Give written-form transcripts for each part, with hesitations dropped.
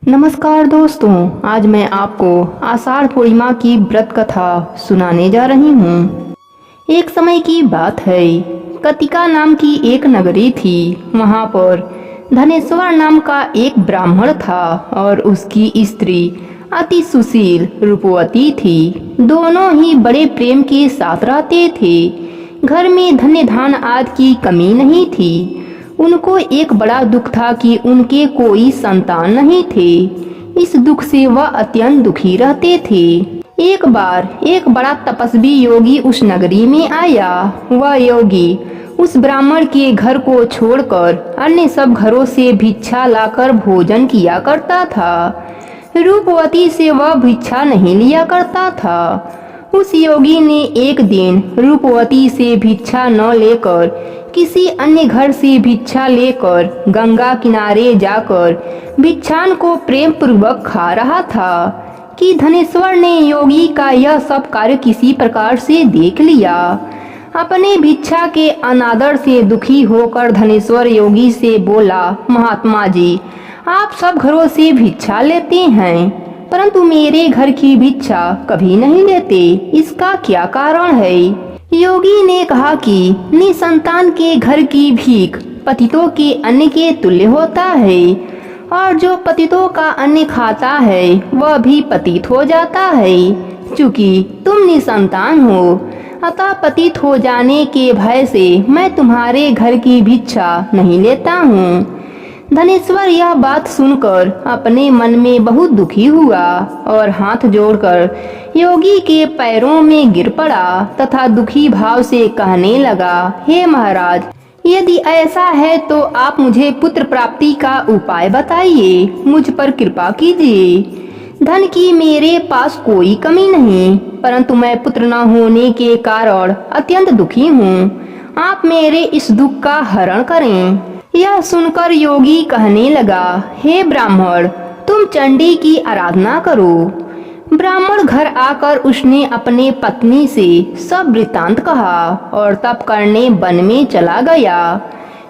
नमस्कार दोस्तों, आज मैं आपको आषाढ़ पूर्णिमा की व्रत कथा सुनाने जा रही हूँ। एक समय की बात है, कतिका नाम की एक नगरी थी। वहाँ पर धनेश्वर नाम का एक ब्राह्मण था और उसकी स्त्री अति सुशील रूपवती थी। दोनों ही बड़े प्रेम के साथ रहते थे। घर में धन्य धान आदि की कमी नहीं थी। उनको एक बड़ा दुख था कि उनके कोई संतान नहीं थे। इस दुख से वह अत्यंत दुखी रहते थे। एक बार एक बड़ा तपस्वी योगी उस नगरी में आया। वह योगी उस ब्राह्मण के घर को छोड़कर अन्य सब घरों से भिक्षा लाकर भोजन किया करता था। रूपवती से वह भिक्षा नहीं लिया करता था। उस योगी ने एक दिन रूपवती से भिक्षा न लेकर किसी अन्य घर से भिक्षा लेकर गंगा किनारे जाकर भिक्षान को प्रेम पूर्वक खा रहा था कि धनेश्वर ने योगी का यह सब कार्य किसी प्रकार से देख लिया। अपने भिक्षा के अनादर से दुखी होकर धनेश्वर योगी से बोला, महात्मा जी, आप सब घरों से भिक्षा लेते हैं परंतु मेरे घर की भिक्षा कभी नहीं लेते, इसका क्या कारण है? योगी ने कहा कि निसंतान के घर की भीख पतितों के अन्न के तुल्य होता है और जो पतितों का अन्न खाता है वह भी पतित हो जाता है। चूंकि तुम निसंतान हो अतः पतित हो जाने के भय से मैं तुम्हारे घर की भिक्षा नहीं लेता हूँ। धनेश्वर यह बात सुनकर अपने मन में बहुत दुखी हुआ और हाथ जोड़कर योगी के पैरों में गिर पड़ा तथा दुखी भाव से कहने लगा, हे महाराज, यदि ऐसा है तो आप मुझे पुत्र प्राप्ति का उपाय बताइए, मुझ पर कृपा कीजिए। धन की मेरे पास कोई कमी नहीं परंतु मैं पुत्र न होने के कारण अत्यंत दुखी हूँ। आप मेरे इस दुख का हरण करें। यह सुनकर योगी कहने लगा, हे ब्राह्मण, तुम चंडी की आराधना करो। ब्राह्मण घर आकर उसने अपने पत्नी से सब वृत्तांत कहा और तप करने वन में चला गया।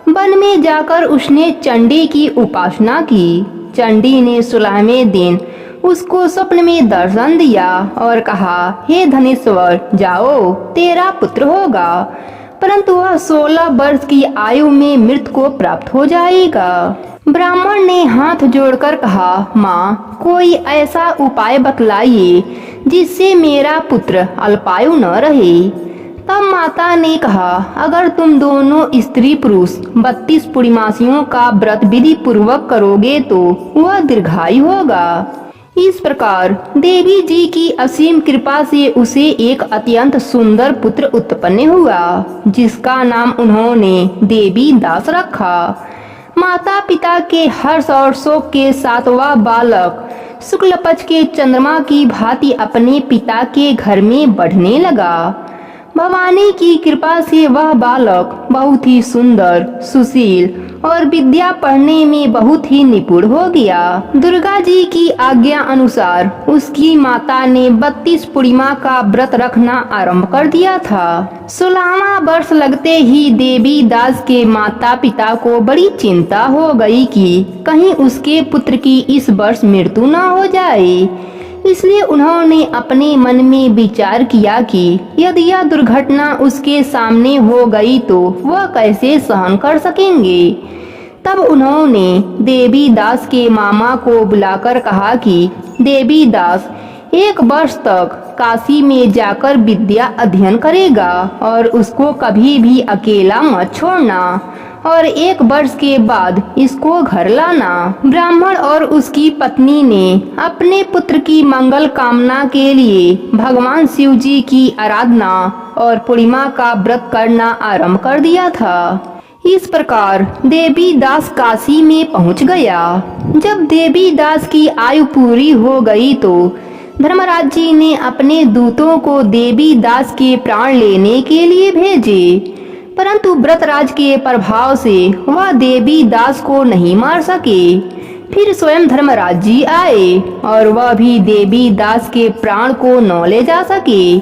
वन में जाकर उसने चंडी की उपासना की। चंडी ने 16वें दिन उसको स्वप्न में दर्शन दिया और कहा, हे धनेश्वर, जाओ, तेरा पुत्र होगा परंतु वह 16 वर्ष की आयु में मृत्यु को प्राप्त हो जाएगा। ब्राह्मण ने हाथ जोड़कर कहा, माँ, कोई ऐसा उपाय बतलाइए जिससे मेरा पुत्र अल्पायु न रहे। तब माता ने कहा, अगर तुम दोनों स्त्री पुरुष 32 पूर्णिमासियों का व्रत विधि पूर्वक करोगे तो वह दीर्घायु होगा। इस प्रकार देवी जी की असीम कृपा से उसे एक अत्यंत सुंदर पुत्र उत्पन्न हुआ जिसका नाम उन्होंने देवी दास रखा। माता पिता के हर्ष और शोक के साथ वह बालक शुक्ल पक्ष के चंद्रमा की भांति अपने पिता के घर में बढ़ने लगा। भवानी की कृपा से वह बालक बहुत ही सुंदर, सुशील और विद्या पढ़ने में बहुत ही निपुण हो गया। दुर्गा जी की आज्ञा अनुसार उसकी माता ने 32 पूर्णिमा का व्रत रखना आरंभ कर दिया था। 16वां वर्ष लगते ही देवी दास के माता पिता को बड़ी चिंता हो गई कि कहीं उसके पुत्र की इस वर्ष मृत्यु न हो जाए। इसलिए उन्होंने अपने मन में विचार किया कि यदि यह दुर्घटना उसके सामने हो गई तो वह कैसे सहन कर सकेंगे। तब उन्होंने देवी दास के मामा को बुलाकर कहा कि देवी दास 1 वर्ष तक काशी में जाकर विद्या अध्ययन करेगा और उसको कभी भी अकेला मत छोड़ना और 1 वर्ष के बाद इसको घर लाना। ब्राह्मण और उसकी पत्नी ने अपने पुत्र की मंगल कामना के लिए भगवान शिव जी की आराधना और पूर्णिमा का व्रत करना आरंभ कर दिया था। इस प्रकार देवी दास काशी में पहुंच गया। जब देवी दास की आयु पूरी हो गई तो धर्मराज जी ने अपने दूतों को देवी दास के प्राण लेने के लिए भेजे परंतु व्रतराज के प्रभाव से वह देवी दास को नहीं मार सके। फिर स्वयं धर्मराज जी आए और वह भी देवी दास के प्राण को न ले जा सके।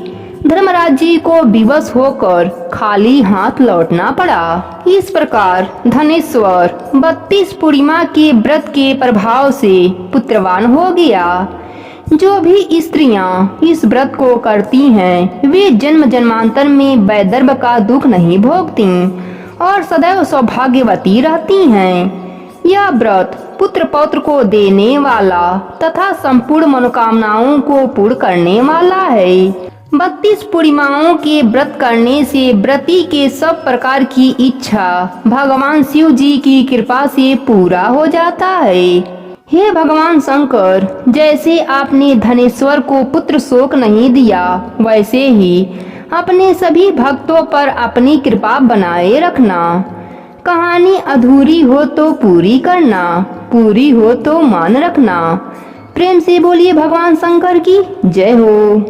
धर्मराज जी को विवश होकर खाली हाथ लौटना पड़ा। इस प्रकार धनेश्वर 32 पूर्णिमा के व्रत के प्रभाव से पुत्रवान हो गया। जो भी स्त्रियां इस व्रत को करती हैं, वे जन्म जन्मांतर में वैधर्भ का दुख नहीं भोगती और सदैव सौभाग्यवती रहती हैं। यह व्रत पुत्र पौत्र को देने वाला तथा संपूर्ण मनोकामनाओं को पूर्ण करने वाला है। 32 पूर्णिमाओं के व्रत करने से व्रती के सब प्रकार की इच्छा भगवान शिव जी की कृपा से पूरा हो जाता है। हे भगवान शंकर, जैसे आपने धनेश्वर को पुत्र शोक नहीं दिया, वैसे ही अपने सभी भक्तों पर अपनी कृपा बनाए रखना। कहानी अधूरी हो तो पूरी करना, पूरी हो तो मान रखना। प्रेम से बोलिए भगवान शंकर की जय हो।